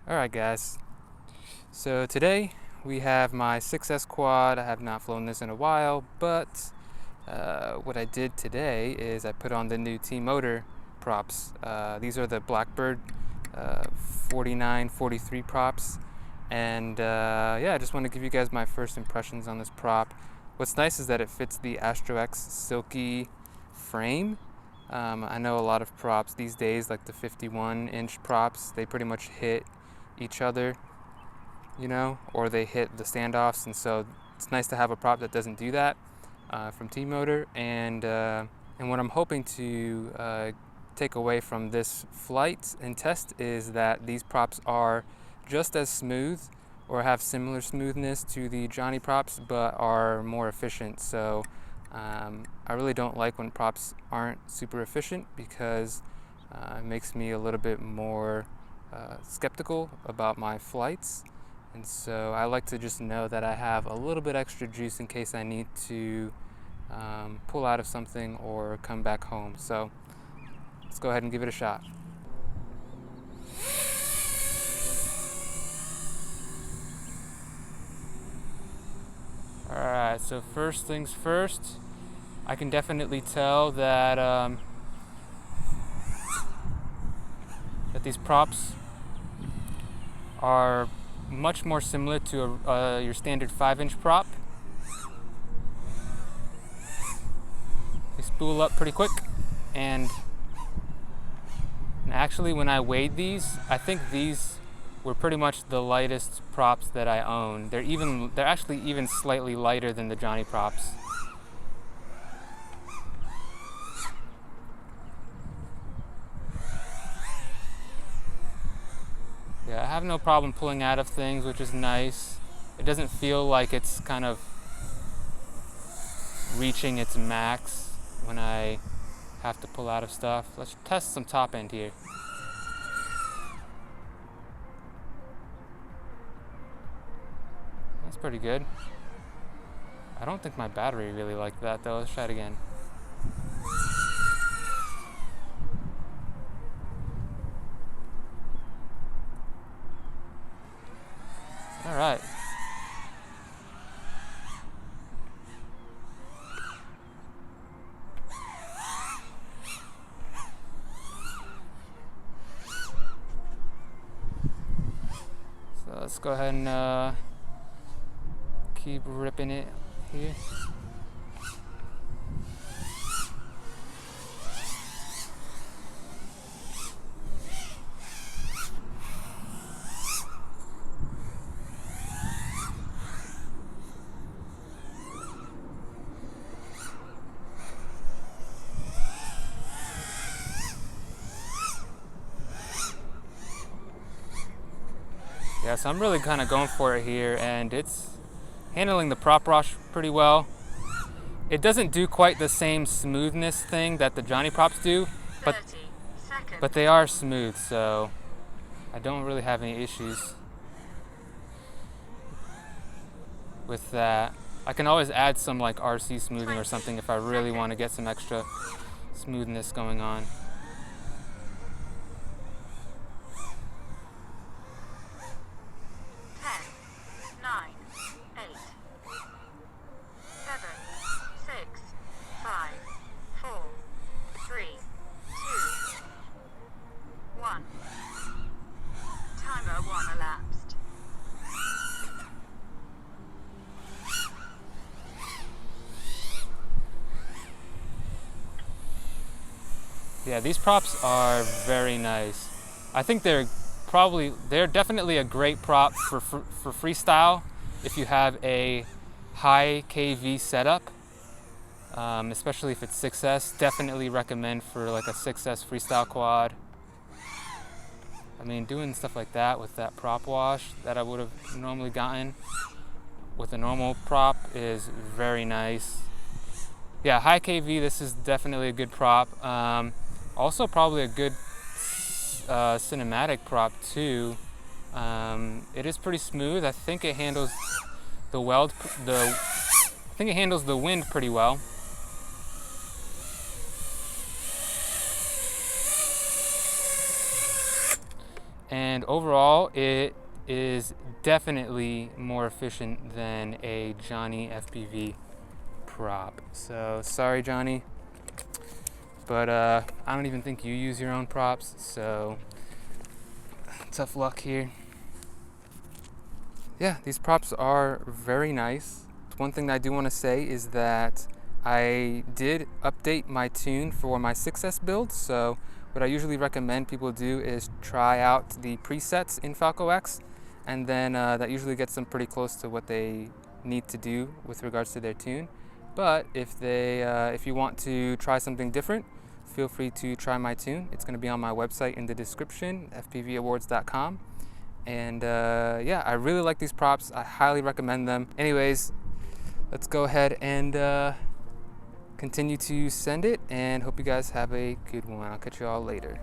Alright guys, so today we have my 6S quad. I have not flown this in a while, but what I did today is I put on the new Tmotor props. These are the Blackbird 49-43 props, and yeah, I just want to give you guys my first impressions on this prop. What's nice is that it fits the AstroX Silky frame. I know a lot of props these days, like the 51-inch props, they pretty much hit each other, you know, or they hit the standoffs, and so it's nice to have a prop that doesn't do that from Tmotor. And what I'm hoping to take away from this flight and test is that these props are just as smooth or have similar smoothness to the Johnny props, but are more efficient. So I really don't like when props aren't super efficient, because it makes me a little bit more skeptical about my flights. And so I like to just know that I have a little bit extra juice in case I need to pull out of something or come back home. So let's go ahead and give it a shot. Alright, so first things first, I can definitely tell that that these props are much more similar to your standard 5-inch prop. They spool up pretty quick, and actually when I weighed these, I think these were pretty much the lightest props that I own. They're actually even slightly lighter than the Johnny props. Yeah, I have no problem pulling out of things, which is nice. It doesn't feel like it's kind of reaching its max when I have to pull out of stuff. Let's test some top end here. That's pretty good. I don't think my battery really liked that though. Let's try it again. All right. So let's go ahead and keep ripping it here. Yeah, so I'm really kind of going for it here, and it's handling the prop wash pretty well. It doesn't do quite the same smoothness thing that the Johnny props do, but they are smooth, so I don't really have any issues with that. I can always add some like RC smoothing or something if I really want to get some extra smoothness going on. Yeah, these props are very nice. I think they're definitely a great prop for freestyle if you have a high KV setup, especially if it's 6S. Definitely recommend for like a 6S freestyle quad. I mean, doing stuff like that with that prop wash that I would have normally gotten with a normal prop is very nice. Yeah, high KV, this is definitely a good prop. Also probably a good cinematic prop too. It is pretty smooth. I think it handles the wind pretty well. And overall, it is definitely more efficient than a Johnny FPV prop. So sorry, Johnny, but I don't even think you use your own props, so tough luck here. Yeah, these props are very nice. One thing that I do want to say is that I did update my tune for my 6S build, so what I usually recommend people do is try out the presets in Falco X, and then that usually gets them pretty close to what they need to do with regards to their tune. But if you want to try something different, feel free to try my tune. It's going to be on my website in the description, fpvawards.com. And yeah, I really like these props. I highly recommend them. Anyways, let's go ahead and continue to send it, and hope you guys have a good one. I'll catch you all later.